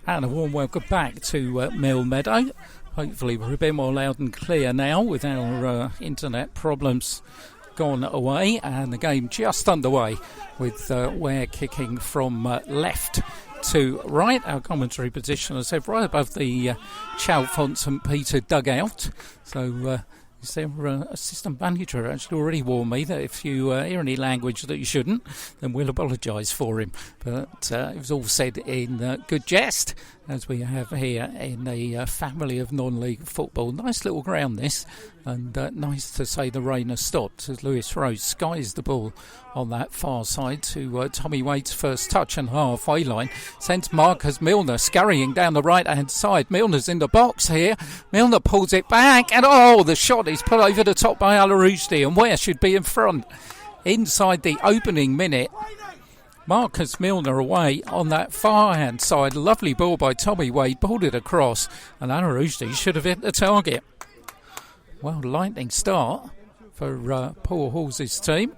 And a warm welcome back to Mill Meadow. Hopefully we're a bit more loud and clear now with our internet problems gone away, and the game just underway with Ware kicking from left to right. Our commentary position, as I said, right above the Chalfont SP dugout. So their assistant manager actually already warned me that if you hear any language that you shouldn't, then we'll apologise for him. But it was all said in good jest, as we have here in a family of non-league football. Nice little ground this, and nice to say the rain has stopped as Lewis Rose skies the ball on that far side to Tommy Wade's first touch and halfway line. Sends Marcus Milner scurrying down the right-hand side. Milner's in the box here. Milner pulls it back, and the shot is put over the top by Alarousti, and Ware should be in front inside the opening minute. Marcus Milner away on that far-hand side. Lovely ball by Tommy Wade, pulled it across, and Alarousti should have hit the target. Well, lightning start for Paul Hall's team.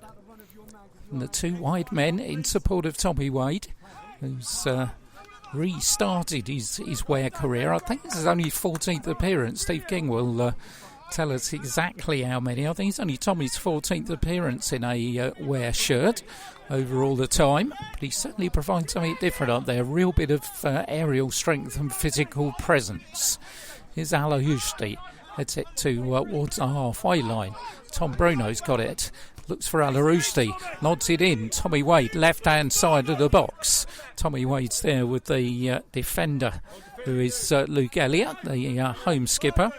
And the two wide men in support of Tommy Wade, who's restarted his Ware career. I think this is only his 14th appearance. Steve King will tell us exactly how many. I think it's only Tommy's 14th appearance in a Ware shirt over all the time. But he certainly provides something different up there. A real bit of aerial strength and physical presence. Here's Alarousti. Heads it towards the halfway line. Tom Bruno's got it. Looks for Alarousti, nods it in. Tommy Wade, left-hand side of the box. Tommy Wade's there with the defender, who is Luke Elliott, the home skipper.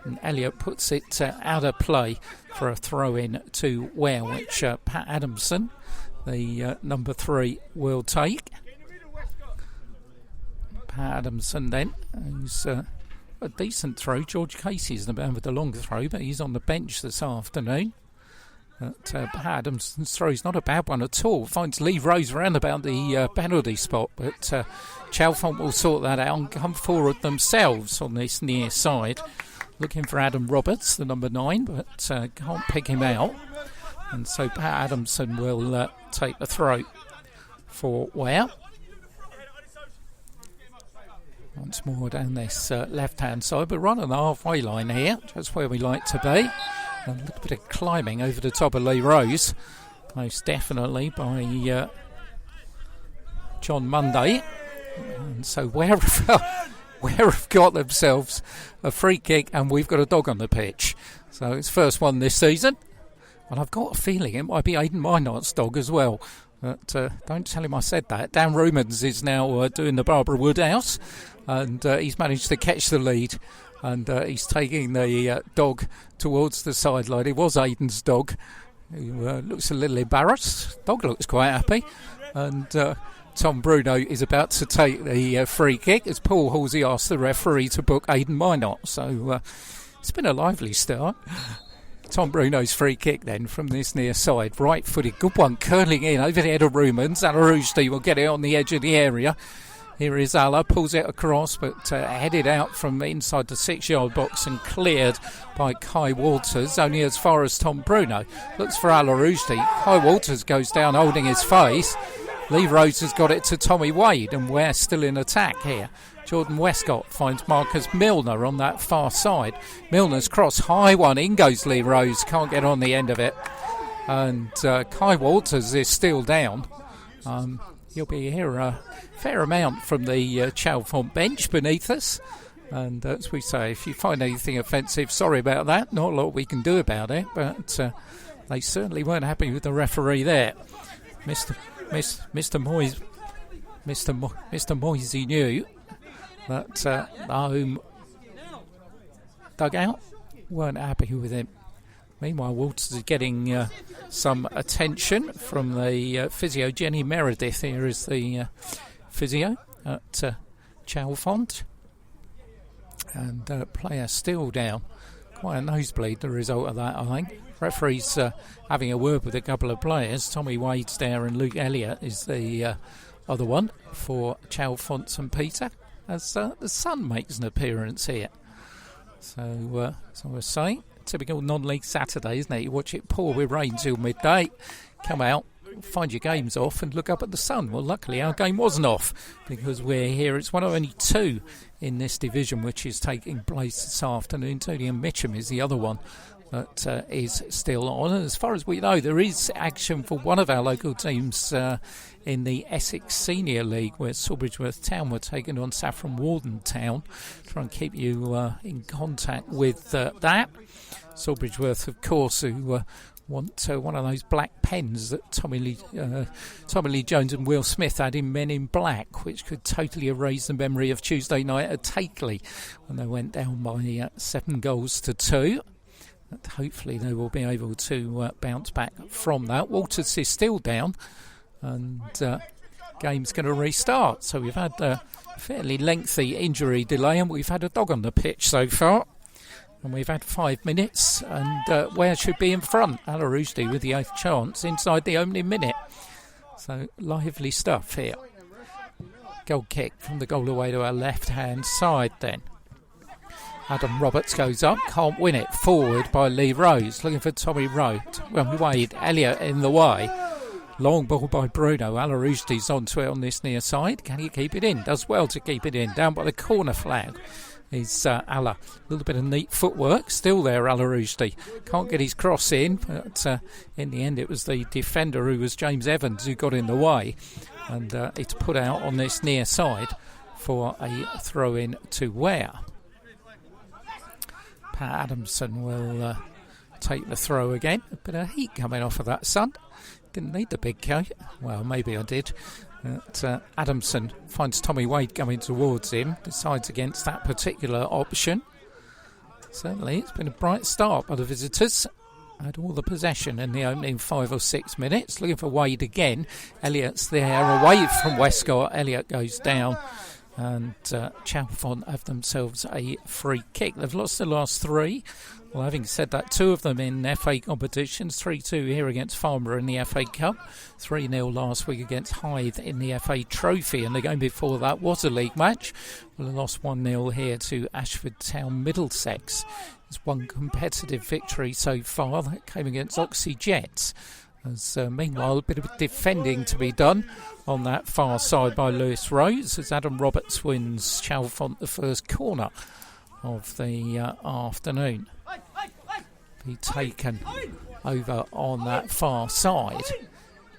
And Elliott puts it out of play for a throw-in to Ware, which Pat Adamson, the number 3, will take. Pat Adamson then, who's a decent throw. George Casey's the man with the long throw, but he's on the bench this afternoon. But Adamson's throw is not a bad one at all. Finds Lee Rose around about the penalty spot, but Chalfont will sort that out and come forward themselves on this near side. Looking for Adam Roberts, the number 9, but can't pick him out. And so Pat Adamson will take the throw for Ware. Once more down this left-hand side, but right on the halfway line here, just where we like to be. A little bit of climbing over the top of Lee Rose, most definitely by John Munday. And so Ware have got themselves a free kick, and we've got a dog on the pitch. So it's first one this season, and I've got a feeling it might be Aidan Minot's dog as well. But don't tell him I said that. Dan Rumans is now doing the Barbara Woodhouse, and he's managed to catch the lead. And he's taking the dog towards the sideline. It was Aidan's dog, who looks a little embarrassed. Dog looks quite happy. And Tom Bruno is about to take the free kick as Paul Halsey asks the referee to book Aidan Minot. So it's been a lively start. Tom Bruno's free kick then from this near side. Right-footed, good one, curling in over the head of Rumans. Alarousti will get it on the edge of the area. Here is Ala, pulls it across, but headed out from inside the 6-yard box and cleared by Kai Walters, only as far as Tom Bruno. Looks for Alarousti. Kai Walters goes down holding his face. Lee Rose has got it to Tommy Wade, and we're still in attack here. Jordan Westcott finds Marcus Milner on that far side. Milner's cross, high one, in goes Lee Rose, can't get on the end of it. And Kai Walters is still down. You'll be here a fair amount from the Chalfont bench beneath us. And as we say, if you find anything offensive, sorry about that. Not a lot we can do about it, but they certainly weren't happy with the referee there. Mr. Moisey knew that the home dugout weren't happy with him. Meanwhile, Walters is getting some attention from the physio. Jenny Meredith here is the physio at Chalfont. And player still down. Quite a nosebleed, the result of that, I think. Referee's having a word with a couple of players. Tommy Wade's there and Luke Elliott is the other one for Chalfont St Peter, as the sun makes an appearance here. So I was saying, typical non-league Saturday, isn't it? You watch it pour with rain till midday, come out, find your games off and look up at the sun. Well, luckily our game wasn't off because we're here. It's one of only two in this division which is taking place this afternoon. Tony and Mitcham is the other one that is still on. And as far as we know, there is action for one of our local teams in the Essex Senior League, where Sawbridgeworth Town were taking on Saffron Walden Town. Try and keep you in contact with that. Sawbridgeworth, of course, who want one of those black pens that Tommy Lee Jones and Will Smith had in Men in Black, which could totally erase the memory of Tuesday night at Takeley when they went down by 7-2. But hopefully they will be able to bounce back from that. Walters is still down, and game's going to restart. So we've had a fairly lengthy injury delay, and we've had a dog on the pitch so far. And we've had 5 minutes, and Ware should be in front. Alarousti with the 8th chance inside the opening minute. So lively stuff here. Goal kick from the goal away to our left-hand side then. Adam Roberts goes up, can't win it. Forward by Lee Rose, looking for Tommy Wade. Elliott in the way. Long ball by Bruno. Alarousti's onto it on this near side. Can he keep it in? Does well to keep it in. Down by the corner flag is Ala. A little bit of neat footwork. Still there, Alarousti. Can't get his cross in, but in the end it was the defender, who was James Evans, who got in the way. And it's put out on this near side for a throw-in to Ware. Pat Adamson will take the throw again. A bit of heat coming off of that sun. Didn't need the big coat. Well, maybe I did. But Adamson finds Tommy Wade coming towards him. Decides against that particular option. Certainly, it's been a bright start by the visitors. Had all the possession in the opening 5 or 6 minutes. Looking for Wade again. Elliott's there away from Westcott. Elliott goes down. And Chalfont have themselves a free kick. They've lost the last 3. Well, having said that, 2 of them in FA competitions. 3-2 here against Farnborough in the FA Cup. 3-0 last week against Hythe in the FA Trophy. And the game before that was a league match. Well, they lost 1-0 here to Ashford Town Middlesex. It's one competitive victory so far. That came against Oxy Jets. As meanwhile, a bit of defending to be done on that far side by Lewis Rose, as Adam Roberts wins Chalfont the first corner of the afternoon. Be taken over on that far side.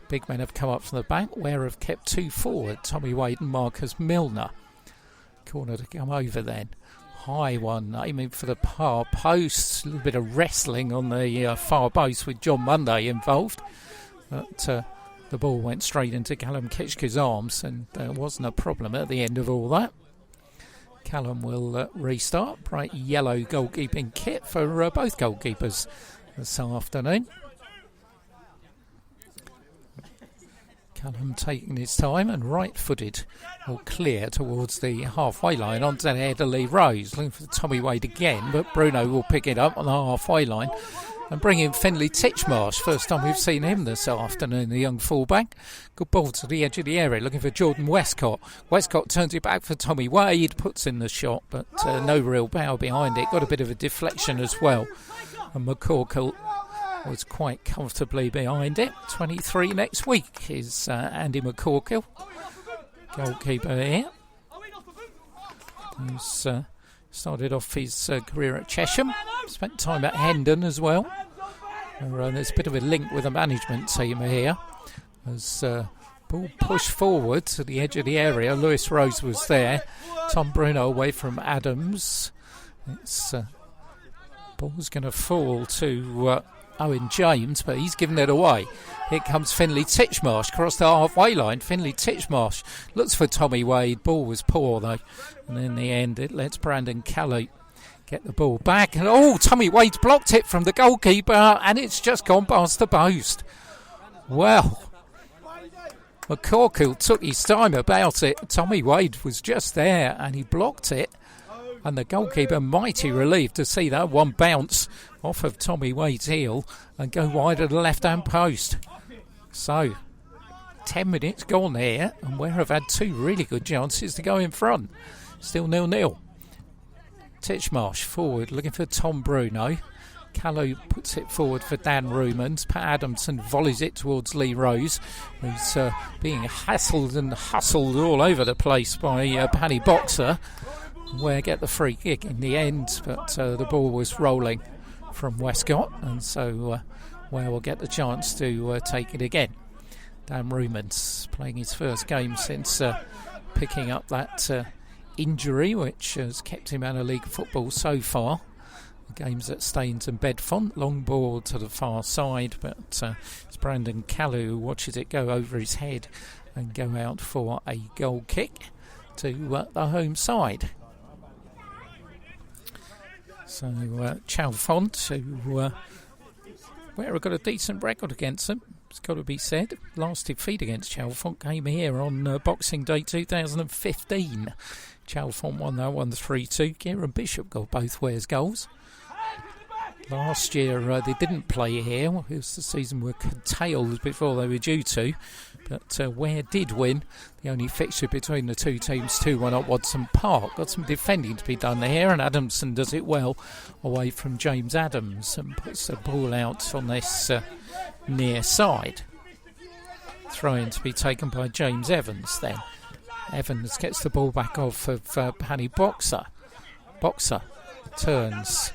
Big men have come up from the back. Ware have kept 2 forward, Tommy Wade and Marcus Milner. Corner to come over then. High one, aiming for the far post. A little bit of wrestling on the far post with John Monday involved. But the ball went straight into Callum Kitchker's arms, and there wasn't a problem at the end of all that. Callum will restart. Bright yellow goalkeeping kit for both goalkeepers this afternoon. Callum taking his time and right-footed will clear towards the halfway line onto the head of Lee Rose. Looking for Tommy Wade again, but Bruno will pick it up on the halfway line and bring in Finley Titchmarsh. First time we've seen him this afternoon, the young fullback. Good ball to the edge of the area, looking for Jordan Westcott. Westcott turns it back for Tommy Wade, puts in the shot, but no real power behind it. Got a bit of a deflection as well. And McCorkle was quite comfortably behind it. 23 next week is Andy McCorkle, goalkeeper here. He's started off his career at Chesham, spent time at Hendon as well. There's a bit of a link with the management team here. As ball pushed forward to the edge of the area, Lewis Rose was there. Tom Bruno away from Adams. It's ball's going to fall to Owen James, but he's given it away. Here comes Finley Titchmarsh across the halfway line. Finley Titchmarsh looks for Tommy Wade. Ball was poor though, and in the end it lets Brandon Kelly get the ball back. And Tommy Wade's blocked it from the goalkeeper, and it's just gone past the post. Well, McCorkle took his time about it. Tommy Wade was just there and he blocked it. And the goalkeeper mighty relieved to see that one bounce off of Tommy Wade's heel and go wide of the left-hand post. So, 10 minutes gone here, and Ware have had 2 really good chances to go in front. Still 0-0. Titchmarsh forward, looking for Tom Bruno. Callow puts it forward for Dan Rumans. Pat Adamson volleys it towards Lee Rose, who's being hassled and hustled all over the place by Paddy Boxer. Ware get the free kick in the end, but the ball was rolling from Westcott, and so Ware will get the chance to take it again. Dan Rumans playing his first game since picking up that injury, which has kept him out of league football so far. The games at Staines and Bedfont, long ball to the far side, but it's Brandon Callow who watches it go over his head and go out for a goal kick to the home side. So Chalfont, who Ware have got a decent record against them, it's got to be said. Last defeat against Chalfont came here on Boxing Day 2015. Chalfont won that 1-3-2. Kieran Bishop got both Ware's goals. Last year they didn't play here because the season were curtailed before they were due to, but Ware did win the only fixture between the two teams 2-1 at Watson Park. Got some defending to be done here, and Adamson does it well away from James Adams and puts the ball out on this near side. Throw-in to be taken by James Evans then. Evans gets the ball back off of Paddy Boxer. Boxer turns,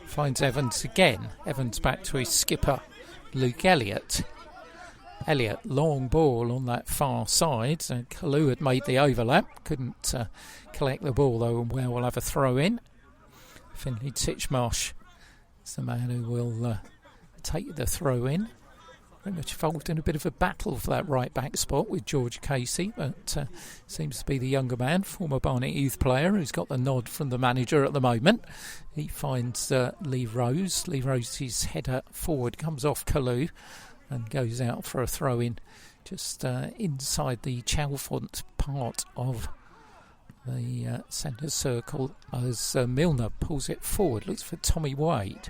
finds Evans again. Evans back to his skipper, Luke Elliott. Elliott, long ball on that far side. Kalu had made the overlap, couldn't collect the ball though, and Ware will have a throw in. Finlay Titchmarsh is the man who will take the throw in. Very much involved in a bit of a battle for that right back spot with George Casey, but seems to be the younger man, former Barnet youth player, who's got the nod from the manager at the moment. He finds Lee Rose. Lee Rose's header forward comes off Kalu and goes out for a throw in just inside the Chalfont part of the centre circle as Milner pulls it forward, looks for Tommy Wade.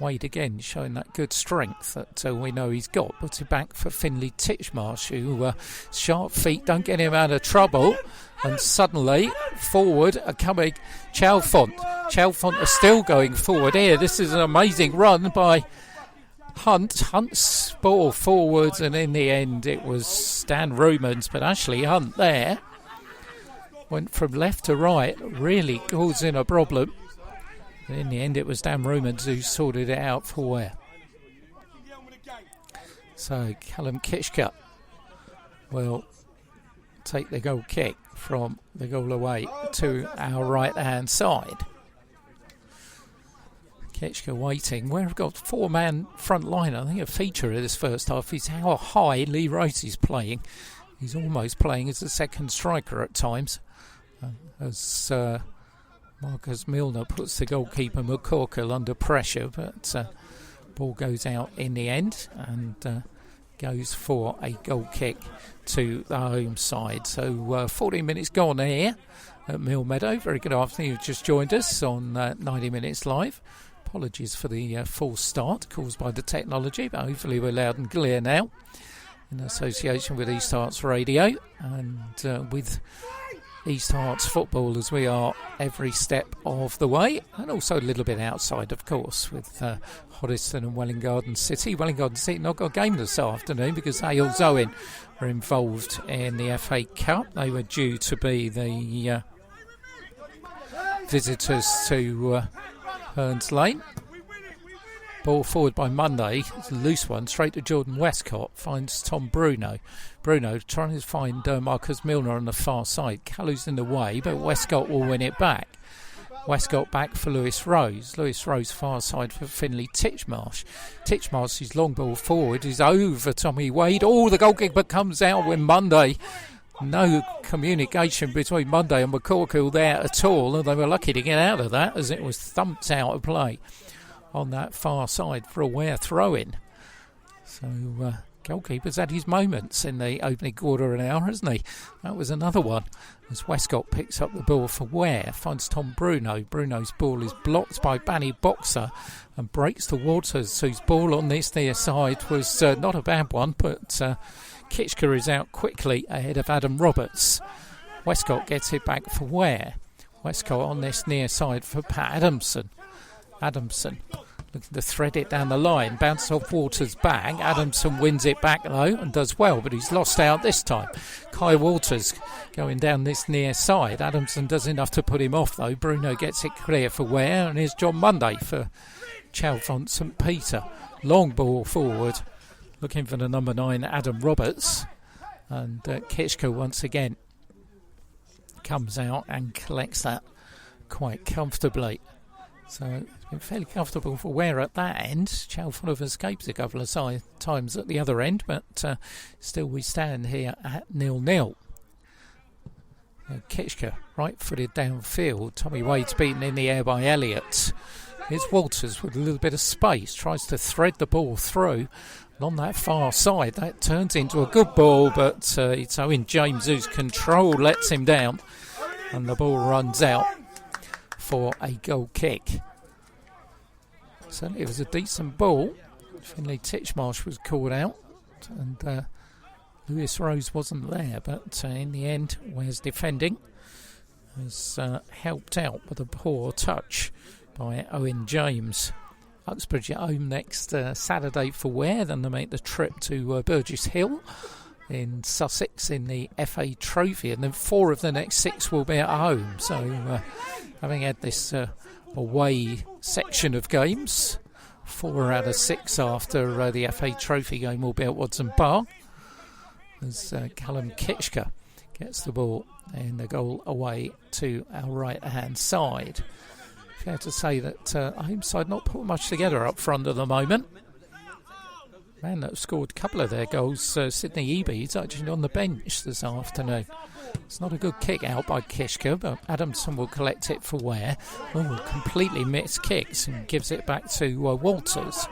Wade again showing that good strength that we know he's got. Puts it back for Finlay Titchmarsh, who sharp feet don't get him out of trouble. And suddenly forward are coming Chalfont. Chalfont are still going forward here. This is an amazing run by Hunt. Hunt's ball forwards, and in the end it was Dan Rumans, but Ashley Hunt there went from left to right, really causing a problem. In the end, it was Dan Rumans who sorted it out for Ware. So Callum Kitchka will take the goal kick from the goal away to our right-hand side. Kitchka waiting. We've got four-man front line. I think a feature of this first half is how high Lee Rose is playing. He's almost playing as a second striker at times. As Marcus Milner puts the goalkeeper McCorkle under pressure, but ball goes out in the end and goes for a goal kick to the home side. So 14 minutes gone here at Mill Meadow. Very good afternoon. You've just joined us on 90 Minutes Live. Apologies for the false start caused by the technology, but hopefully we're loud and clear now in association with East Hearts Radio and with East Hearts football as we are every step of the way, and also a little bit outside, of course, with Hoddesdon and Welwyn Garden City. Welwyn Garden City not got a game this afternoon because Hales Owen are involved in the FA Cup. They were due to be the visitors to Hearns Lane. Ball forward by Monday. It's a loose one, straight to Jordan Westcott. Finds Tom Bruno. Bruno trying to find Marcus Milner on the far side. Callow's in the way, but Westcott will win it back. Westcott back for Lewis Rose. Lewis Rose far side for Finlay Titchmarsh. Titchmarsh's long ball forward is over Tommy Wade. Oh, the goalkeeper comes out with Monday. No communication between Monday and McCorkle there at all, and they were lucky to get out of that as it was thumped out of play on that far side for a Ware throw-in. So goalkeeper's had his moments in the opening quarter of an hour, hasn't he? That was another one as Westcott picks up the ball for Ware, finds Tom Bruno. Bruno's ball is blocked by Paddy Boxer and breaks the waters, whose ball on this near side was not a bad one, but Kitchka is out quickly ahead of Adam Roberts. Westcott gets it back for Ware. Westcott on this near side for Pat Adamson. Adamson looking to thread it down the line. Bounces off Waters' back. Adamson wins it back though and does well, but he's lost out this time. Kai Waters going down this near side. Adamson does enough to put him off though. Bruno gets it clear for Ware, and here's John Monday for Chalfont St Peter. Long ball forward, looking for the number 9 Adam Roberts, and Kitschke once again comes out and collects that quite comfortably. So it's been fairly comfortable for Ware at that end. Chalfont have escaped a couple of times at the other end, but still we stand here at 0-0. Kitschke right-footed downfield. Tommy Wade's beaten in the air by Elliott. Here's Walters with a little bit of space, tries to thread the ball through. And on that far side, that turns into a good ball, but it's Owen James whose control lets him down, and the ball runs out for a goal kick. Certainly it was a decent ball. Finlay Titchmarsh was called out, and Lewis Rose wasn't there, but in the end, Ware's defending was helped out with a poor touch by Owen James. Uxbridge at home next Saturday for Ware, then they make the trip to Burgess Hill in Sussex in the FA Trophy, and then 4 of the next 6 will be at home. So having had this away section of games, 4 out of 6 after the FA Trophy game will be at Watson Park, as Callum Kitschke gets the ball and the goal away to our right hand side. Fair to say that home side not put much together up front at the moment. Man that scored a couple of their goals, Sydney Eby, he's actually on the bench this afternoon. It's not a good kick out by Kitschke, but Adamson will collect it for Ware. Completely missed kicks and gives it back to Walters.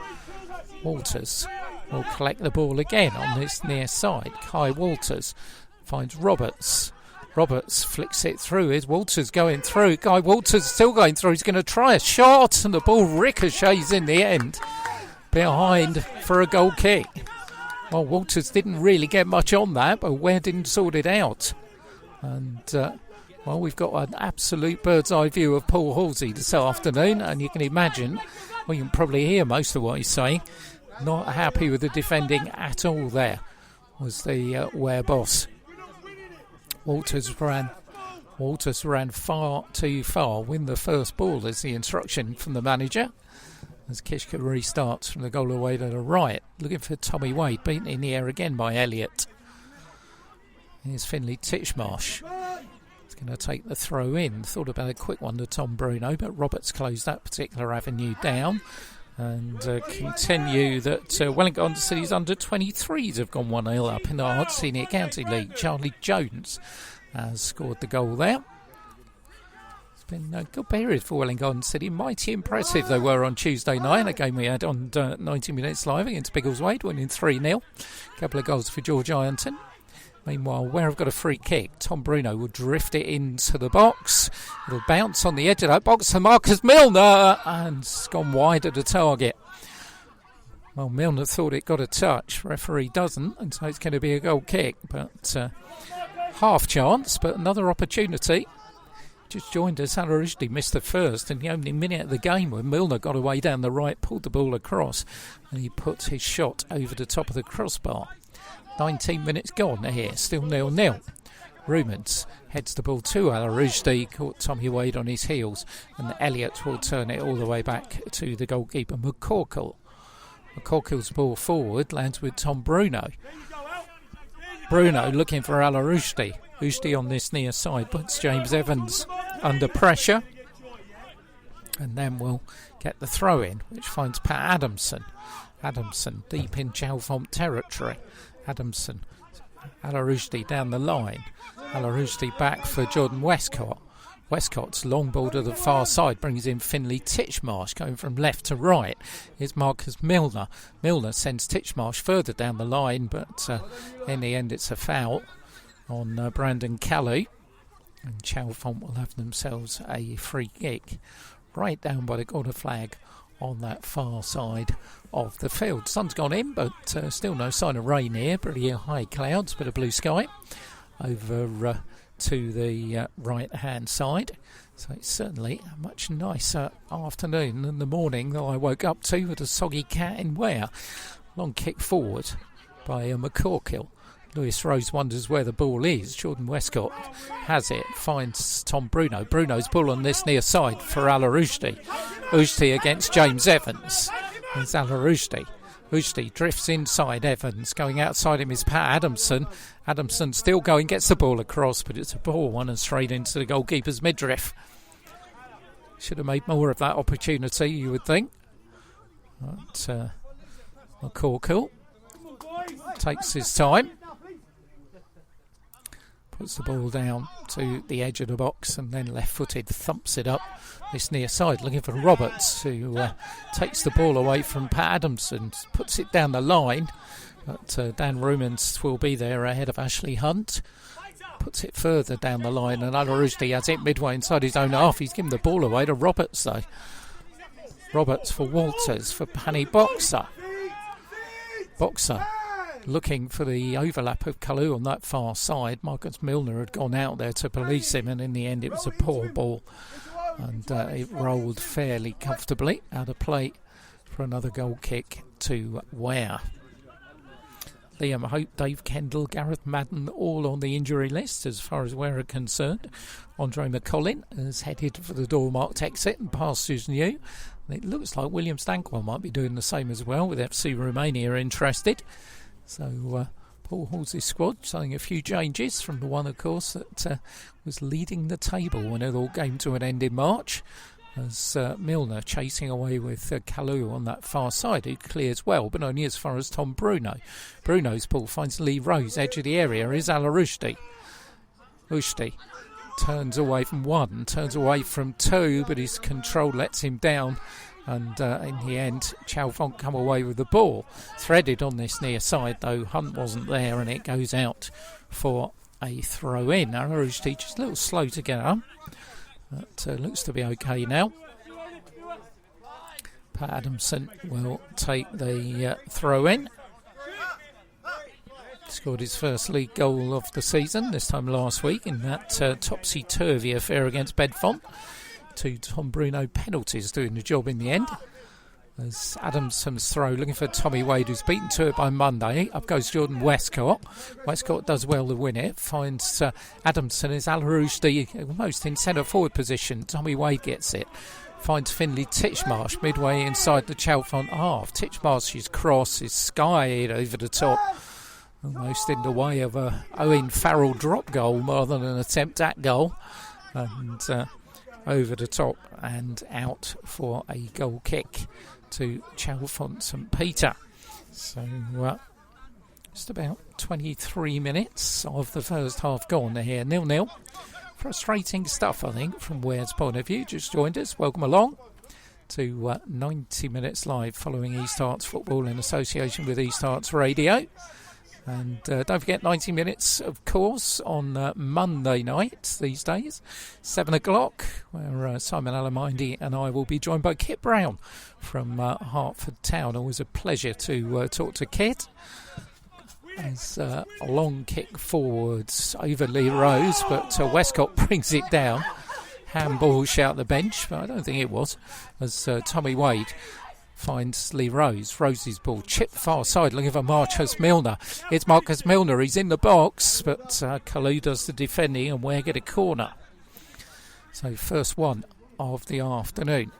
Walters will collect the ball again on this near side. Kai Walters finds Roberts. Roberts flicks it through. Here's Walters going through. Guy Walters still going through. He's going to try a shot, and the ball ricochets in the end behind for a goal kick. Well, Walters didn't really get much on that, but Ware didn't sort it out. And, we've got an absolute bird's eye view of Paul Halsey this afternoon, and you can imagine, you can probably hear most of what he's saying. Not happy with the defending at all there was the Ware boss. Walters ran far too far. Win the first ball is the instruction from the manager, as Kitschke restarts from the goal away to the right, looking for Tommy Wade, beaten in the air again by Elliott. Here's Finlay Titchmarsh. He's going to take the throw in. Thought about a quick one to Tom Bruno, but Roberts closed that particular avenue down. And continue that Wellington City's under-23s have gone 1-0 up in the Hard Senior County League. Charlie Jones has scored the goal there. It's been a good period for Wellington City. Mighty impressive they were on Tuesday night. A game we had on 90 Minutes Live against Biggleswade, winning 3-0. A couple of goals for George Ironton. Meanwhile, Ware have got a free kick. Tom Bruno will drift it into the box. It'll bounce on the edge of that box to Marcus Milner, and it's gone wide of the target. Well, Milner thought it got a touch. Referee doesn't, and so it's going to be a goal kick. But half chance, but another opportunity. Just joined us, Salah Rushdie missed the first, and the only minute of the game when Milner got away down the right, pulled the ball across, and he put his shot over the top of the crossbar. 19 minutes gone here, still 0-0. Rumans heads the ball to Al Rushdie, caught Tommy Wade on his heels, and Elliott will turn it all the way back to the goalkeeper McCorkle. McCorkle's ball forward lands with Tom Bruno. Bruno looking for Al Rushdie. Rushdie on this near side puts James Evans under pressure, and then we'll get the throw in, which finds Pat Adamson. Adamson deep in Chalfont territory. Adamson, Al Rushdie down the line. Al Rushdie back for Jordan Westcott. Westcott's long ball to the far side brings in Finlay Titchmarsh, going from left to right. Here's Marcus Milner. Milner sends Titchmarsh further down the line, but in the end it's a foul on Brandon Kelly. And Chalfont will have themselves a free kick right down by the corner flag on that far side of the field. Sun's gone in, but still no sign of rain here. Pretty high clouds, bit of blue sky over to the right-hand side. So it's certainly a much nicer afternoon than the morning that I woke up to with a soggy cat in Ware. Long kick forward by McCorkill. Lewis Rose wonders where the ball is. Jordan Westcott has it, finds Tom Bruno. Bruno's ball on this near side for Al-Rushdi. Ushti against James Evans. There's Al-Rushdi. Ushti drifts inside Evans. Going outside him is Pat Adamson. Adamson still going, gets the ball across, but it's a poor one and straight into the goalkeeper's midriff. Should have made more of that opportunity, you would think. But McCorkill takes his time. Puts the ball down to the edge of the box and then left-footed thumps it up this near side, looking for Roberts, who takes the ball away from Pat Adamson, puts it down the line, but Dan Rumans will be there ahead of Ashley Hunt. Puts it further down the line, and Al-Rushdi has it midway inside his own half. He's given the ball away to Roberts, though. Roberts for Walters, for Panny Boxer. Boxer looking for the overlap of Kalu on that far side. Marcus Milner had gone out there to police him, and in the end it was a poor ball, and it rolled fairly comfortably out of play for another goal kick to Ware. Liam Hope, Dave Kendall, Gareth Madden all on the injury list as far as Ware are concerned. Andre McCollin has headed for the door marked exit and past Susan Yu. It looks like William Stankwell might be doing the same as well, with FC Romania interested. So Paul Hall's squad showing a few changes from the one, of course, that was leading the table when it all came to an end in March, as Milner chasing away with Kalu on that far side, who clears well, but only as far as Tom Bruno. Bruno's ball finds Lee Rose, edge of the area, is Al-Rushdi. Ushti turns away from one, turns away from two, but his control lets him down. And in the end, Chalfont come away with the ball. Threaded on this near side, though. Hunt wasn't there, and it goes out for a throw-in. Al-Rushdi just a little slow to get up. That looks to be okay now. Pat Adamson will take the throw-in. Scored his first league goal of the season, this time last week, in that topsy-turvy affair against Bedfont. 2 Tom Bruno penalties doing the job in the end. As Adamson's throw, looking for Tommy Wade, who's beaten to it by Monday. Up goes Jordan Westcott. Westcott does well to win it. Finds Adamson as Al-Rushdi almost in centre-forward position. Tommy Wade gets it. Finds Finlay Titchmarsh midway inside the Chalfont half. Titchmarsh's cross is skied over the top, almost in the way of a Owen Farrell drop goal rather than an attempt at goal. And over the top and out for a goal kick to Chalfont St Peter. So just about 23 minutes of the first half gone here, 0-0. Frustrating stuff, I think, from Ware's point of view. Just joined us, welcome along to 90 minutes live following East Hearts football in association with East Hearts Radio. And don't forget 90 minutes, of course, on Monday night these days, 7 o'clock, where Simon Alamindy and I will be joined by Kit Brown from Hertford Town. Always a pleasure to talk to Kit. As a long kick forwards over Lee Rose, but Westcott brings it down. Handball shout the bench, but I don't think it was, as Tommy Wade finds Lee Rose. Rose's ball chipped far side, looking for Marcus Milner. It's Marcus Milner, he's in the box, but Kalu does the defending and Ware get a corner. So first one of the afternoon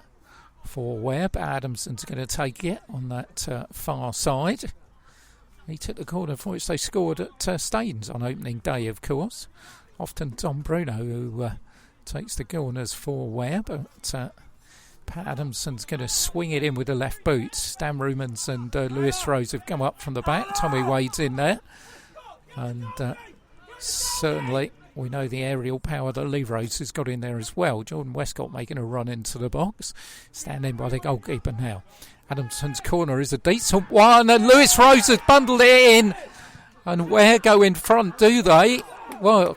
for Ware, but Adamson's going to take it on that far side. He took the corner for which they scored at Staines on opening day, of course. Often Tom Bruno who takes the corners for Ware, but Pat Adamson's going to swing it in with the left boot. Stan Rumans and Lewis Rose have come up from the back. Tommy Wade's in there. And certainly we know the aerial power that Lee Rose has got in there as well. Jordan Westcott making a run into the box. Standing by the goalkeeper now. Adamson's corner is a decent one, and Lewis Rose has bundled it in. And Ware go in front, do they? Well,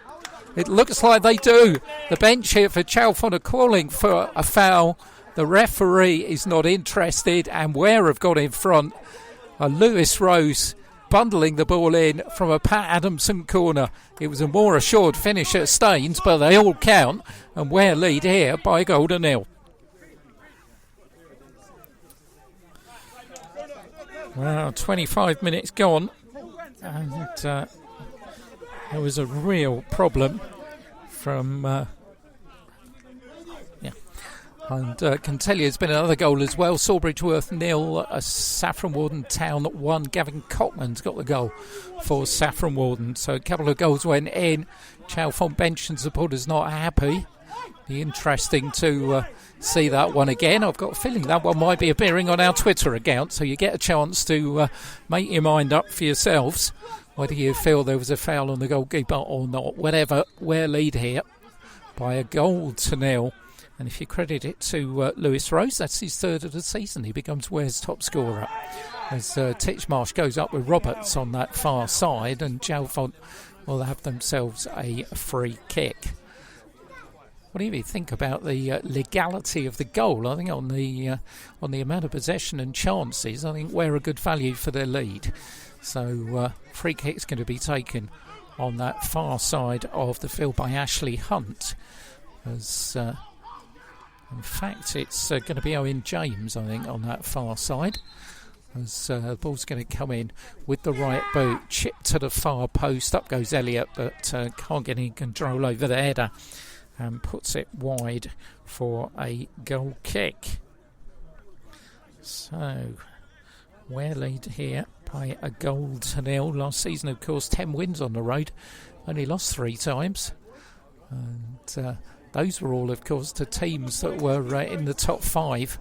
it looks like they do. The bench here for Chalfont are calling for a foul. The referee is not interested, and Ware have got in front. Lewis Rose bundling the ball in from a Pat Adamson corner. It was a more assured finish at Staines, but they all count, and Ware lead here by a goal to nil. Well, 25 minutes gone, and there was a real problem from... And can tell you, there's been another goal as well. Sawbridgeworth 0, Saffron Walden Town 1. Gavin Cockman's got the goal for Saffron Walden. So a couple of goals went in. Chalfont bench and supporters not happy. Be interesting to see that one again. I've got a feeling that one might be appearing on our Twitter account, so you get a chance to make your mind up for yourselves whether you feel there was a foul on the goalkeeper or not. Whatever, we're lead here by a goal to nil. And if you credit it to Lewis Rose, that's his third of the season. He becomes Ware's top scorer. As Titchmarsh goes up with Roberts on that far side, and Chalfont will have themselves a free kick. What do you think about the legality of the goal? I think on the amount of possession and chances, I think Ware a good value for their lead. So free kick's going to be taken on that far side of the field by Ashley Hunt. As in fact, it's going to be Owen James, I think, on that far side. As the ball's going to come in with the right boot, chip to the far post. Up goes Elliott, but can't get any control over the header and puts it wide for a goal kick. So, Ware lead here by a goal to nil. Last season, of course, 10 wins on the road. Only lost 3 times. And... those were all, of course, to teams that were in the top 5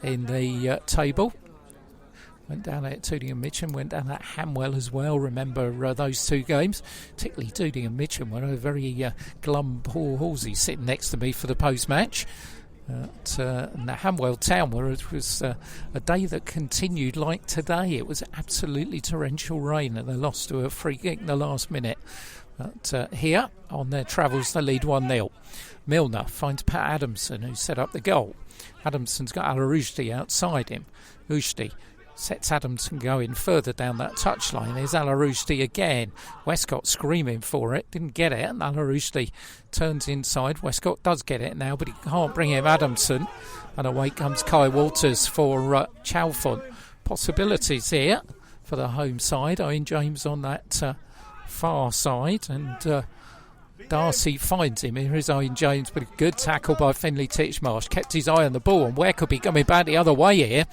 in the table. Went down at Tooting and Mitcham, went down at Hamwell as well. Remember those 2 games. Particularly Tooting and Mitcham, where a very glum Paul Halsey sitting next to me for the post-match. And the Hamwell Town, where it was a day that continued like today. It was absolutely torrential rain, and they lost to a free kick in the last minute. But here, on their travels, they lead 1-0. Milner finds Pat Adamson, who set up the goal. Adamson's got Al-Rushdie outside him. Rushdie sets Adamson going further down that touchline. There's Al-Rushdie again. Westcott screaming for it, didn't get it, and Al-Rushdie turns inside. Westcott does get it now, but he can't bring him Adamson. And away comes Kai Walters for Chalfont. Possibilities here for the home side. Owen James on that far side, and Darcy finds him. Here is Owen James, but a good tackle by Finley Titchmarsh. Kept his eye on the ball, and Ware could be coming back the other way here.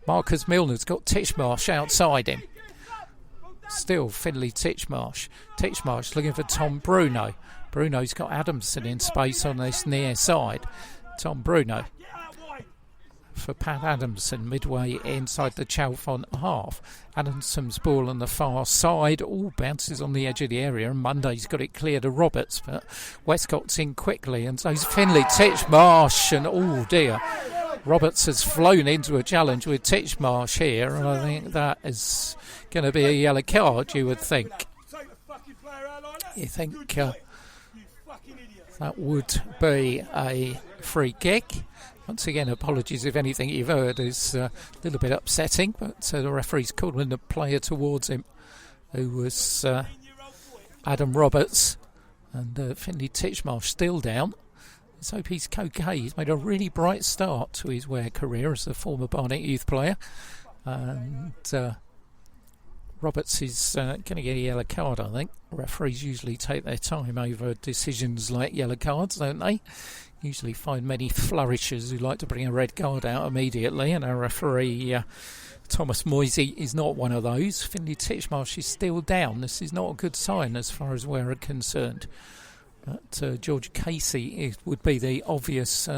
Marcus Milner's got Titchmarsh outside him. Still Finley Titchmarsh. Titchmarsh looking for Tom Bruno. Bruno's got Adamson in space on this near side. Tom Bruno for Pat Adamson midway inside the Chalfont half. Adamson's ball on the far side, all bounces on the edge of the area, and Monday's got it clear to Roberts, but Westcott's in quickly, and so's Finley Titchmarsh, and oh dear, Roberts has flown into a challenge with Titchmarsh here, and I think that is going to be a yellow card, you would think. You think that would be a free kick. Once again, apologies if anything you've heard is a little bit upsetting, but the referee's calling the player towards him, who was Adam Roberts, and Finley Titchmarsh still down. Let's hope he's okay. He's made a really bright start to his Ware career as a former Barnet youth player, and Roberts is going to get a yellow card, I think. Referees usually take their time over decisions like yellow cards, don't they? Usually find many flourishers who like to bring a red card out immediately, and our referee Thomas Moisey is not one of those. Finley Titchmarsh is still down. This is not a good sign as far as we're concerned. But George Casey would be the obvious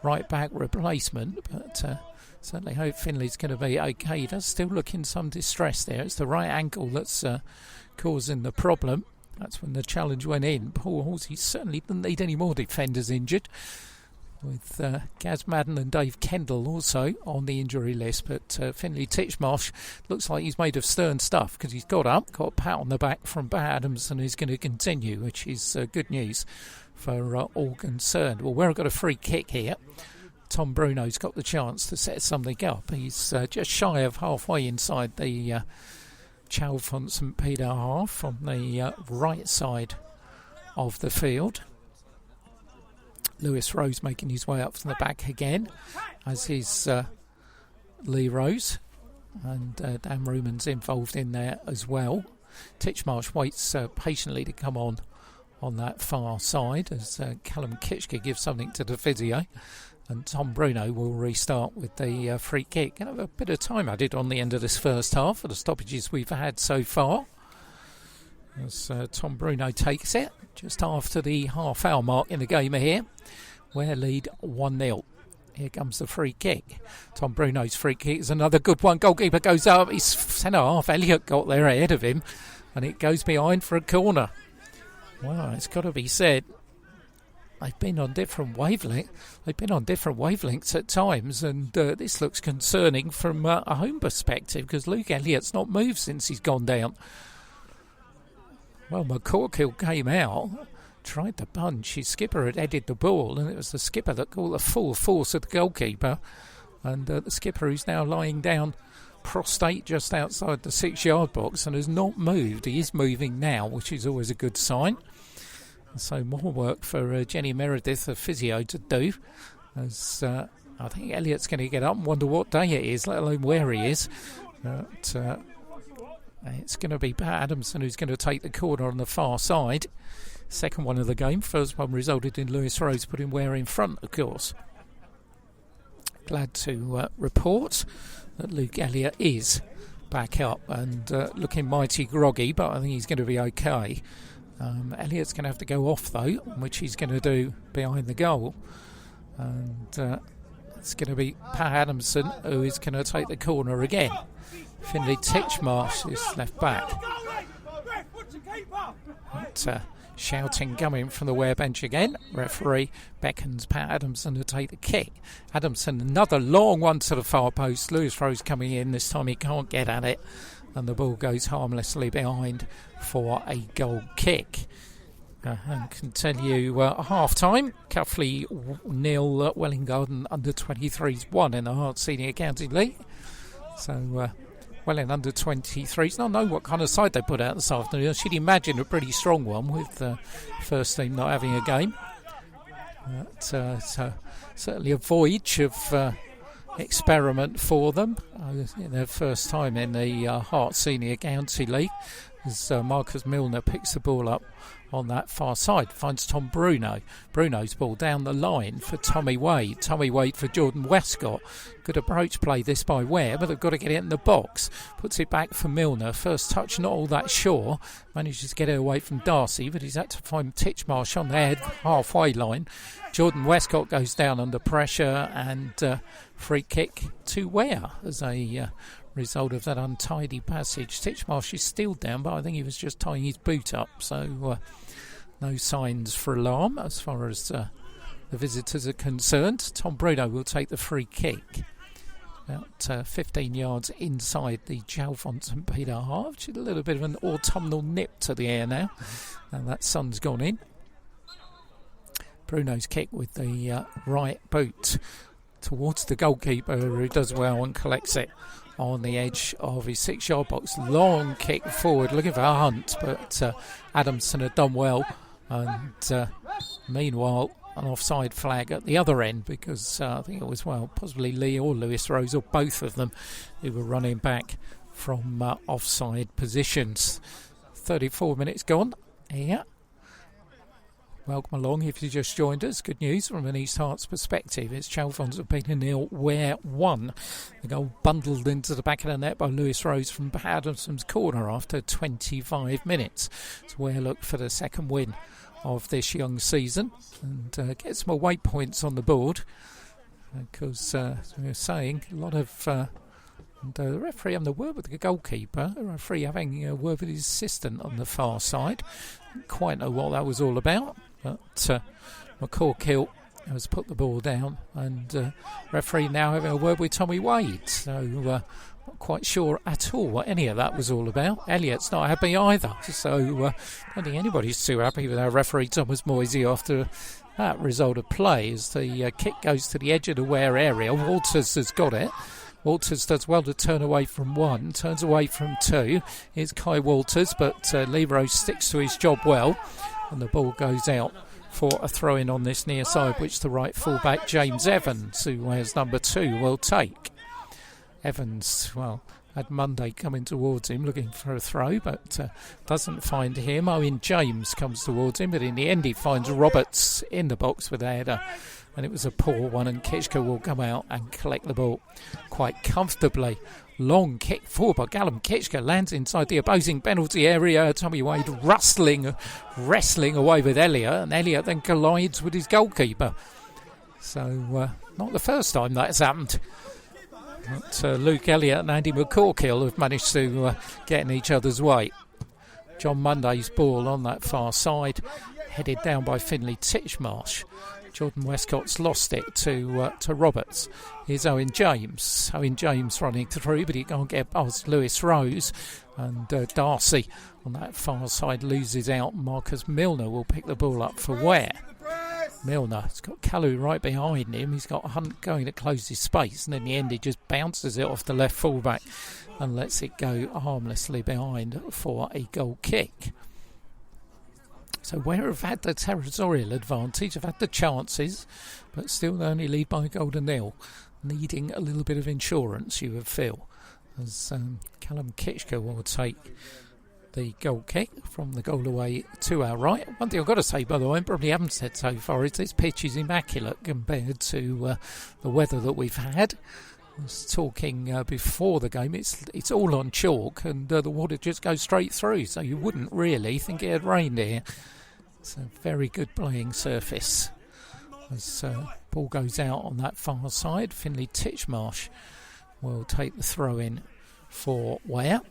right back replacement, but certainly hope Finley's going to be okay. He does still look in some distress there. It's the right ankle that's causing the problem. That's when the challenge went in. Paul Halsey certainly didn't need any more defenders injured, with Gaz Madden and Dave Kendall also on the injury list. But Finley Titchmarsh looks like he's made of stern stuff, because he's got up, got a pat on the back from Pat Adams, and is going to continue, which is good news for all concerned. Well, we've got a free kick here. Tom Bruno's got the chance to set something up. He's just shy of halfway inside the Chalfont St Peter half on the right side of the field. Lewis Rose making his way up from the back again, as is Lee Rose, and Dan Ruman's involved in there as well. Titchmarsh waits patiently to come on that far side as Callum Kitchke gives something to the physio, and Tom Bruno will restart with the free kick. Gonna have a bit of time added on the end of this first half for the stoppages we've had so far, as Tom Bruno takes it just after the half-hour mark in the game here. Ware lead 1-0. Here comes the free kick. Tom Bruno's free kick is another good one. Goalkeeper goes up. His centre-half, Elliott, got there ahead of him, and it goes behind for a corner. Well, it's got to be said, they've been on different wavelengths at times, and this looks concerning from a home perspective, because Luke Elliott's not moved since he's gone down. Well, McCorkill came out, tried to punch. His skipper had headed the ball, and it was the skipper that caught the full force of the goalkeeper, and the skipper, who's now lying down prostrate just outside the 6-yard box and has not moved. He is moving now, which is always a good sign. So more work for Jenny Meredith, the physio, to do, as I think Elliott's going to get up and wonder what day it is, let alone where he is. But it's going to be Pat Adamson who's going to take the corner on the far side. Second one of the game. First one resulted in Lewis Rose putting Ware in front, of course. Glad to report that Luke Elliott is back up and looking mighty groggy, but I think he's going to be okay. Elliott's going to have to go off, though, which he's going to do behind the goal. And it's going to be Pat Adamson who is going to take the corner again. Finlay Titchmarsh is left back. But, shouting coming from the Ware bench again. Referee beckons Pat Adamson to take the kick. Adamson, another long one to the far post. Lewis Rose coming in. This time he can't get at it, and the ball goes harmlessly behind for a goal kick. And can tell you half-time, Cuffley 0, Welling Garden under-23s 1 in the Hart Senior County League. So Welling under-23s. Not know what kind of side they put out this afternoon. I should imagine a pretty strong one, with the first team not having a game. But, so certainly a voyage of experiment for them. Their first time in the Hart Senior County League, as Marcus Milner picks the ball up on that far side, finds Tom Bruno. Bruno's ball down the line for Tommy Wade. Tommy Wade for Jordan Westcott. Good approach play this by Ware, but they've got to get it in the box. Puts it back for Milner. First touch not all that sure. Manages to get it away from Darcy, but he's had to find Titchmarsh on the halfway line. Jordan Westcott goes down under pressure, and free kick to Ware as a result of that untidy passage. Titchmarsh is still down, but I think he was just tying his boot up, so no signs for alarm as far as the visitors are concerned. Tom Bruno will take the free kick about 15 yards inside the Chalfont St Peter half, which is a little bit of an autumnal nip to the air now, and that sun's gone in. Bruno's kick with the right boot towards the goalkeeper, who does well and collects it on the edge of his 6-yard box. Long kick forward, looking for a Hunt, but Adamson had done well. And meanwhile, an offside flag at the other end, because I think it was, possibly Lee or Lewis Rose, or both of them, who were running back from offside positions. 34 minutes gone here. Welcome along if you just joined us. Good news from an East Harts perspective. It's Chalfont St Peter 0, Ware 1. The goal bundled into the back of the net by Lewis Rose from Adamson's corner after 25 minutes. So Ware look for the second win of this young season and get some away points on the board, because as we were saying, a lot of the referee having a word with the goalkeeper, the referee having a word with his assistant on the far side. Didn't quite know what that was all about, but McCorkill has put the ball down, and referee now having a word with Tommy Wade, so not quite sure at all what any of that was all about. Elliott's not happy either, so I don't think anybody's too happy with our referee Thomas Moisey after that result of play, as the kick goes to the edge of the Ware area. Walters has got it. Walters does well to turn away from one, turns away from two. Here's Kai Walters, but Lee Rose sticks to his job well, and the ball goes out for a throw-in on this near side, which the right fullback James Evans, who wears number 2, will take. Evans, had Monday coming towards him looking for a throw, but doesn't find him. Owen James comes towards him, but in the end he finds Roberts in the box with a header, and it was a poor one, and Kitchka will come out and collect the ball quite comfortably. Long kick forward by Callum Kitchka, lands inside the opposing penalty area. Tommy Wade wrestling away with Elliott, and Elliott then collides with his goalkeeper. So not the first time that's happened. But Luke Elliott and Andy McCorkill have managed to get in each other's way. John Monday's ball on that far side, headed down by Finlay Titchmarsh. Jordan Westcott's lost it to Roberts. Here's Owen James. Owen James running through, but he can't get past Lewis Rose. And Darcy on that far side loses out. Marcus Milner will pick the ball up for Ware. Milner's got Kalu right behind him. He's got Hunt going to close his space, and in the end he just bounces it off the left fullback and lets it go harmlessly behind for a goal kick. So Ware have had the territorial advantage, have had the chances, but still they only lead by a goal to nil, needing a little bit of insurance, you would feel, as Callum Kitchka will take the goal kick from the goal away to our right. One thing I've got to say, by the way, I probably haven't said so far, is this pitch is immaculate compared to the weather that we've had. I was talking before the game, it's all on chalk, and the water just goes straight through, so you wouldn't really think it had rained here. It's a very good playing surface. As ball goes out on that far side, Finlay Titchmarsh will take the throw in for Ware.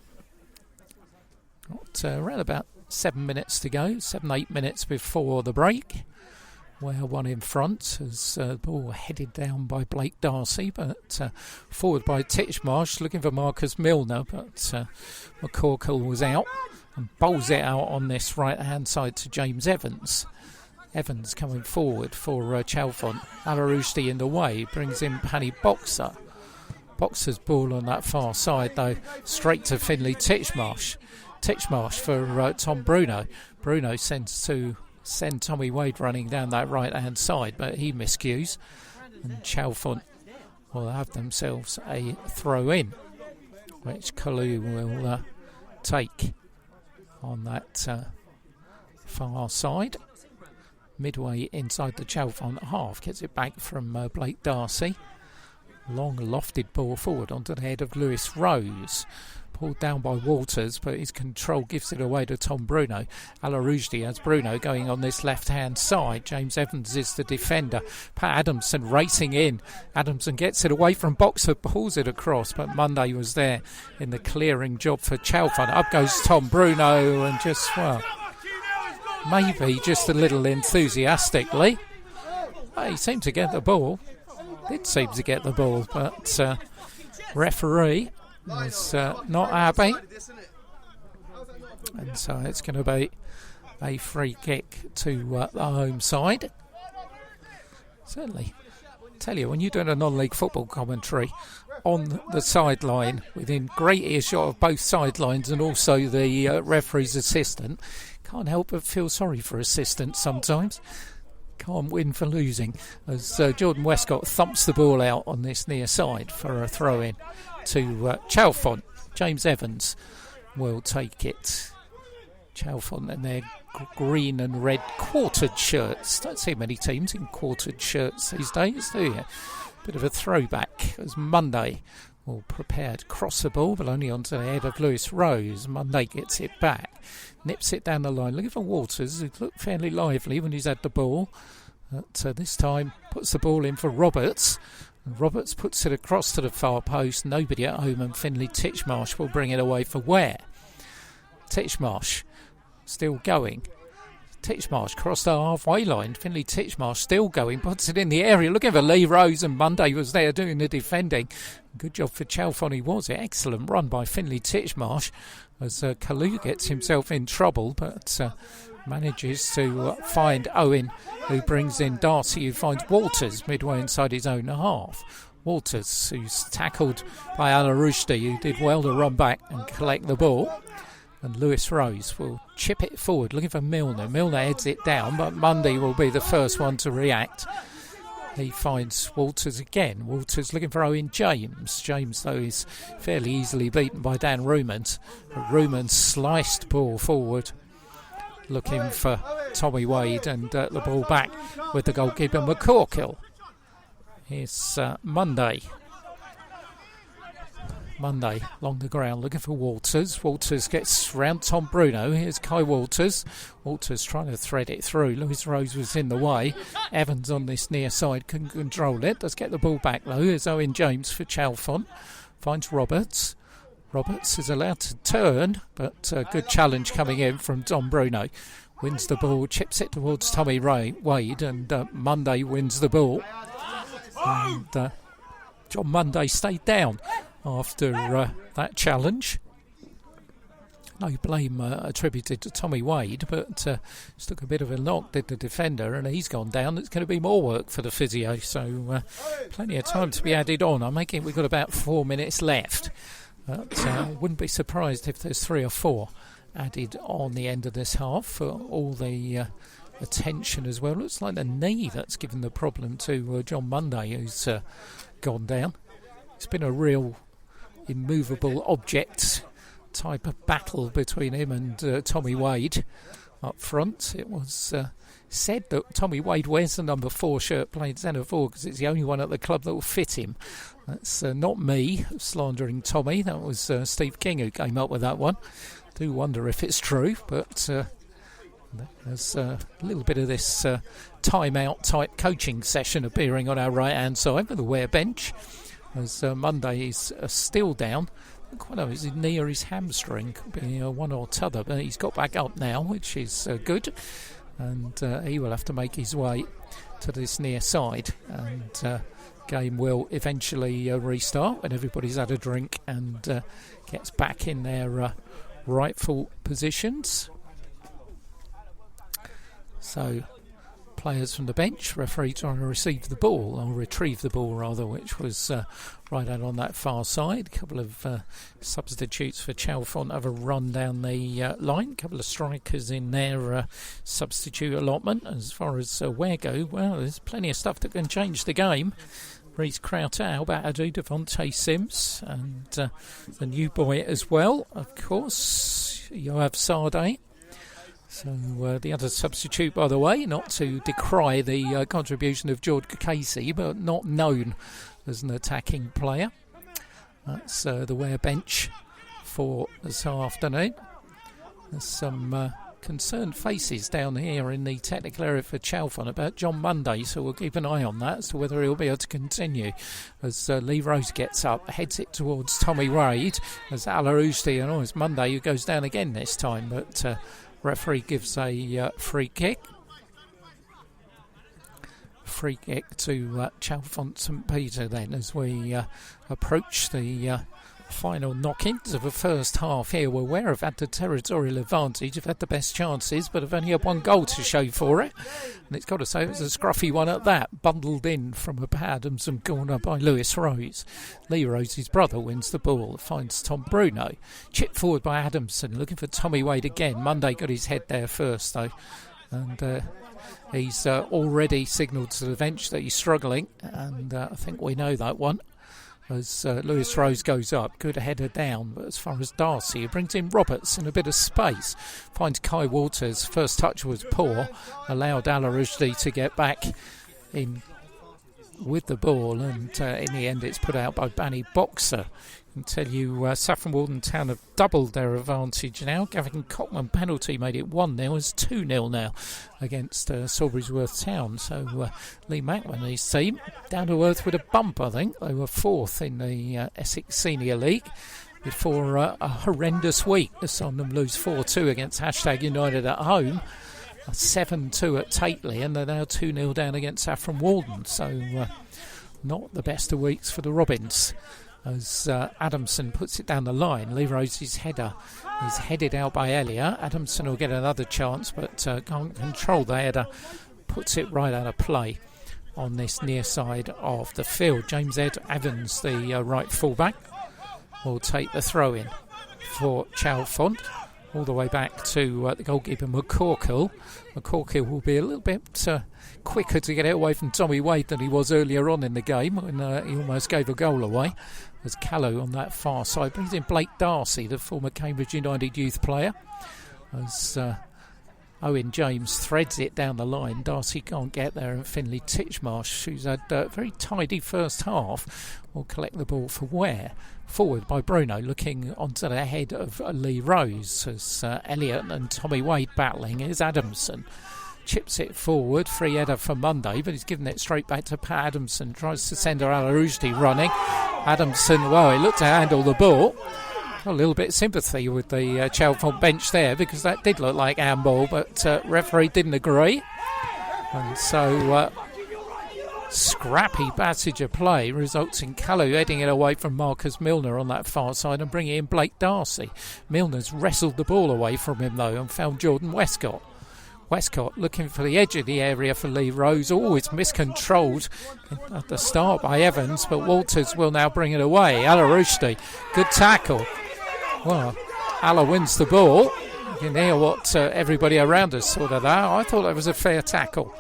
Got around about 7 minutes to go, 7-8 minutes before the break. Ware one in front as the ball headed down by Blake Darcy, but forward by Titchmarsh, looking for Marcus Milner, but McCorkle was out and bowls it out on this right hand side to James Evans. Evans coming forward for Chalfont. Alarousti in the way, brings in Paddy Boxer. Boxer's ball on that far side though, straight to Finlay Titchmarsh. Titchmarsh for Tom Bruno. Bruno send Tommy Wade running down that right hand side, but he miscues, and Chalfont will have themselves a throw in, which Kalu will take on that far side. Midway inside the Chalfont half, gets it back from Blake Darcy. Long lofted ball forward onto the head of Lewis Rose. Pulled down by Walters, but his control gives it away to Tom Bruno. Alarousti has Bruno going on this left-hand side. James Evans is the defender. Pat Adamson racing in. Adamson gets it away from Boxer, pulls it across, but Monday was there in the clearing job for Chalfont. Up goes Tom Bruno, and maybe just a little enthusiastically. He seemed to get the ball. Did seem to get the ball, but referee was not happy, and so it's going to be a free kick to the home side. Certainly, I tell you, when you're doing a non-league football commentary on the sideline, within great earshot of both sidelines and also the referee's assistant, can't help but feel sorry for assistants sometimes. Can't win for losing, as Jordan Westcott thumps the ball out on this near side for a throw-in to Chalfont. James Evans will take it. Chalfont in their green and red quartered shirts. Don't see many teams in quartered shirts these days, do you? Bit of a throwback as Monday will prepare to cross the ball, but only onto the head of Lewis Rose. Monday gets it back, nips it down the line, looking for Walters, who looked fairly lively when he's had the ball. But this time puts the ball in for Roberts. And Roberts puts it across to the far post. Nobody at home, and Finlay Titchmarsh will bring it away for Ware. Titchmarsh still going. Titchmarsh crossed the halfway line. Finlay Titchmarsh still going, puts it in the area, looking for Lee Rose, and Monday was there doing the defending. Good job for Chalfont, he was. Excellent run by Finlay Titchmarsh as Kalu gets himself in trouble, but manages to find Owen, who brings in Darcy, who finds Walters midway inside his own half. Walters, who's tackled by Al-Rushdi, who did well to run back and collect the ball. And Lewis Rose will chip it forward, looking for Milner. Milner heads it down, but Mundy will be the first one to react. He finds Walters again. Walters looking for Owen James. James, though, is fairly easily beaten by Dan Rumans. Rumans sliced ball forward, looking for Tommy Wade, and the ball back with the goalkeeper McCorkill. Here's Monday along the ground looking for Walters. Walters gets round Tom Bruno. Here's Kai Walters. Walters trying to thread it through. Lewis Rose was in the way. Evans on this near side couldn't control it. Does get the ball back though. Here's Owen James for Chalfont. Finds Roberts. Roberts is allowed to turn, but a good challenge coming in from Tom Bruno. Wins the ball, chips it towards Tommy Wade, and Monday wins the ball. And John Monday stayed down after that challenge. No blame attributed to Tommy Wade, but just took a bit of a knock, did the defender, and he's gone down. It's going to be more work for the physio, so plenty of time to be added on. I'm making we've got about 4 minutes left, but wouldn't be surprised if there's 3 or 4 added on the end of this half for all the attention as well. Looks like the knee that's given the problem to John Monday, who's gone down. It's been a real immovable object type of battle between him and Tommy Wade up front. It was said that Tommy Wade wears the number 4 shirt playing centre forward because it's the only one at the club that will fit him. That's not me slandering Tommy. That was Steve King who came up with that one. Do wonder if it's true, but there's a little bit of this time-out type coaching session appearing on our right-hand side with the Ware bench, as Monday is still down. I don't quite know, is his knee or his hamstring? Could be one or t'other, but he's got back up now, which is good. And he will have to make his way to this near side. And game will eventually restart when everybody's had a drink and gets back in their rightful positions. So players from the bench, referee trying to retrieve the ball rather, which was right out on that far side. A couple of substitutes for Chalfont have a run down the line. A couple of strikers in their substitute allotment. As far as Ware go, well, there's plenty of stuff that can change the game. Reece Crowter, Albert Adu, Devontae Sims, and the new boy as well, of course, Yoav Sade. So the other substitute, by the way, not to decry the contribution of George Casey, but not known as an attacking player. That's the Ware bench for this afternoon. There's some concerned faces down here in the technical area for Chalfont about John Monday, so we'll keep an eye on that as to whether he'll be able to continue. As Lee Rose gets up, heads it towards Tommy Wade, as Al-Rushdi, and it's Monday who goes down again this time, but referee gives a free kick. Free kick to Chalfont St Peter then, as we approach the final knock-ins of the first half here. We're aware of had the territorial advantage, have had the best chances, but have only had 1 goal to show for it. And it's got to say it was a scruffy one at that, bundled in from a Adamson corner by Lewis Rose. Lee Rose, his brother, wins the ball, finds Tom Bruno. Chipped forward by Adamson, looking for Tommy Wade again. Monday got his head there first, though. And he's already signalled to the bench that he's struggling, and I think we know that one. As Lewis Rose goes up, good header down, but as far as Darcy, he brings in Roberts in a bit of space, finds Kai Walters, first touch was poor, allowed Al-Rushdi to get back in with the ball, and in the end it's put out by Banny Boxer. I can tell you Saffron Walden Town have doubled their advantage now. Gavin Cockman penalty made it 1-0, it's 2-0 now against Salisbury Town. So Lee Mackman and his team down to earth with a bump, I think. They were 4th in the Essex Senior League before a horrendous week to see them lose 4-2 against #United at home. 7-2 at Takeley, and they're now 2-0 down against Saffron Walden. So not the best of weeks for the Robins. As Adamson puts it down the line, Lee Rose's header is headed out by Elliott. Adamson will get another chance, but can't control the header, puts it right out of play. on this near side of the field. James Evans, the right fullback, will take the throw in for Chalfont, all the way back to the goalkeeper McCorkle. McCorkle will be a little bit quicker to get it away from Tommy Wade than he was earlier on in the game when he almost gave a goal away. As Callow on that far side brings in Blake Darcy, the former Cambridge United youth player. As Owen James threads it down the line, Darcy can't get there, and Finlay Titchmarsh, who's had a very tidy first half, will collect the ball for Ware. Forward by Bruno, looking onto the head of Lee Rose as Elliott and Tommy Wade battling. Here's Adamson. Chips it forward, free header for Monday, but he's given it straight back to Pat Adamson. Tries to send her Al-Rushdie running. Adamson, well, he looked to handle the ball. Got a little bit of sympathy with the Chalfont bench there, because that did look like handball, but referee didn't agree. And so scrappy passage of play results in Callow heading it away from Marcus Milner on that far side and bringing in Blake Darcy. Milner's wrestled the ball away from him though and found Jordan Westcott. Westcott looking for the edge of the area for Lee Rose. Always miscontrolled at the start by Evans, but Walters will now bring it away. Al-Rushdie, good tackle. Well, Alla wins the ball. You can hear what everybody around us thought of that. I thought that was a fair tackle.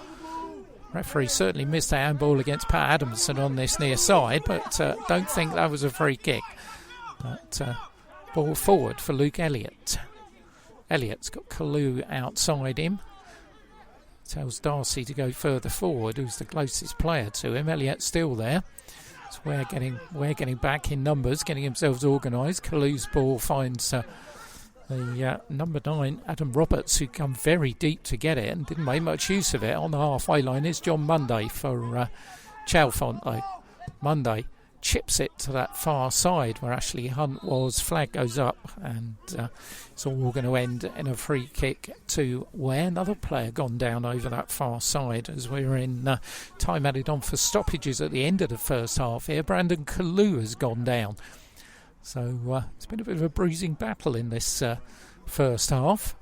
Referee certainly missed a handball against Pat Adamson on this near side, but don't think that was a free kick. But ball forward for Luke Elliott. Elliott's got Kalu outside him. Tells Darcy to go further forward, who's the closest player to him. Elliott's still there. So we're getting back in numbers, getting themselves organised. Kalu's ball finds the number 9, Adam Roberts, who come very deep to get it and didn't make much use of it. On the halfway line is John Monday for Chalfont, though. Monday chips it to that far side where Ashley Hunt was. Flag goes up, and it's all going to end in a free kick to Ware. Another player gone down over that far side as we're in time added on for stoppages at the end of the first half here. Brandon Kalu has gone down. So it's been a bit of a bruising battle in this first half.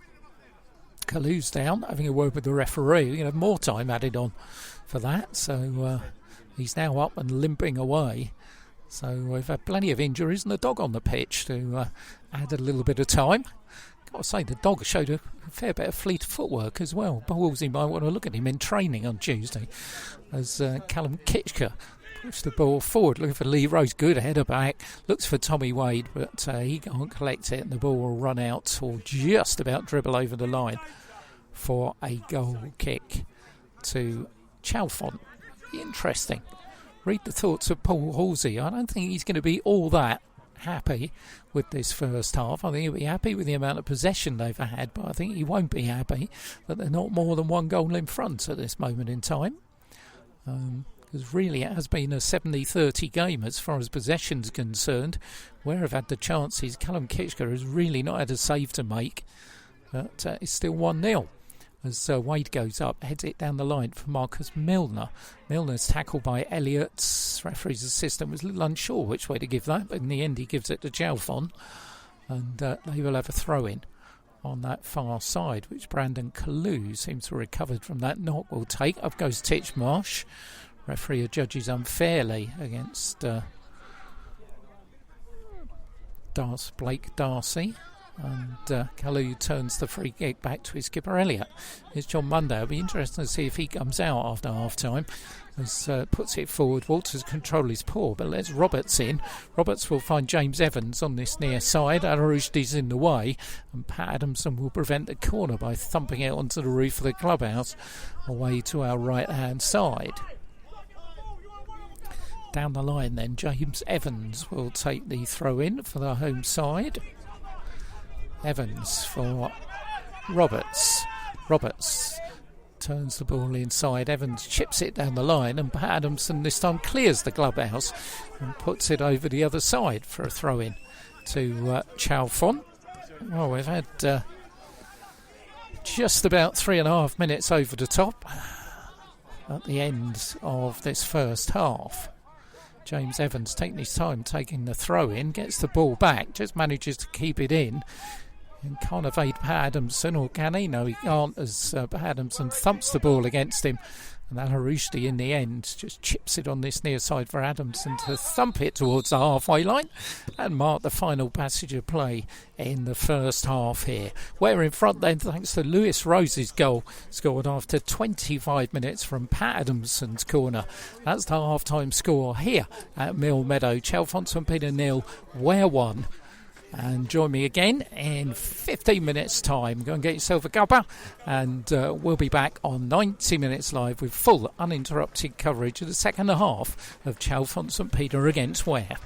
Kalu's down, having a word with the referee. We're going to have more time added on for that. So he's now up and limping away. So we've had plenty of injuries and the dog on the pitch to add a little bit of time. Got to say, the dog showed a fair bit of fleet footwork as well. Ballsy might want to look at him in training on Tuesday as Callum Kitchker pushed the ball forward, looking for Lee Rose. Good header back. Looks for Tommy Wade, but he can't collect it, and the ball will run out or just about dribble over the line for a goal kick to Chalfont. Interesting. Read the thoughts of Paul Halsey. I don't think he's going to be all that happy with this first half. I think he'll be happy with the amount of possession they've had, but I think he won't be happy that they're not more than one goal in front at this moment in time. Because really it has been a 70-30 game as far as possession's concerned. Where have had the chances, Callum Kitchker has really not had a save to make, but it's still 1-0. As Wade goes up, heads it down the line for Marcus Milner. Milner's tackled by Elliott's referee's assistant was a little unsure which way to give that, but in the end he gives it to Chalfont, and they will have a throw-in on that far side, which Brandon Kalu seems to have recovered from that knock will take. Up goes Titchmarsh. Referee judges unfairly against Blake Darcy. And Kalu turns the free kick back to his skipper Elliott. Here's John Monday. It'll be interesting to see if he comes out after half time. As puts it forward. Walters' control is poor, but lets Roberts in. Roberts will find James Evans on this near side. Al-Rushdie's in the way, and Pat Adamson will prevent the corner by thumping it onto the roof of the clubhouse away to our right hand side. Down the line then, James Evans will take the throw in for the home side. Evans for Roberts. Roberts turns the ball inside. Evans chips it down the line, and Pat Adamson this time clears the clubhouse and puts it over the other side for a throw in to Chalfont. Well, we've had just about 3.5 minutes over the top at the end of this first half. James Evans taking his time taking the throw in, gets the ball back, just manages to keep it in. And can't evade Pat Adamson, or can he? No, he can't, as Pat Adamson thumps the ball against him. And then Harushti in the end just chips it on this near side for Adamson to thump it towards the halfway line and mark the final passage of play in the first half here. We're in front then thanks to Lewis Rose's goal, scored after 25 minutes from Pat Adamson's corner. That's the half-time score here at Mill Meadow. Chalfont SP 0, Ware 1. And join me again in 15 minutes' time. Go and get yourself a cuppa, and we'll be back on 90 Minutes Live with full uninterrupted coverage of the second half of Chalfont St Peter against Ware.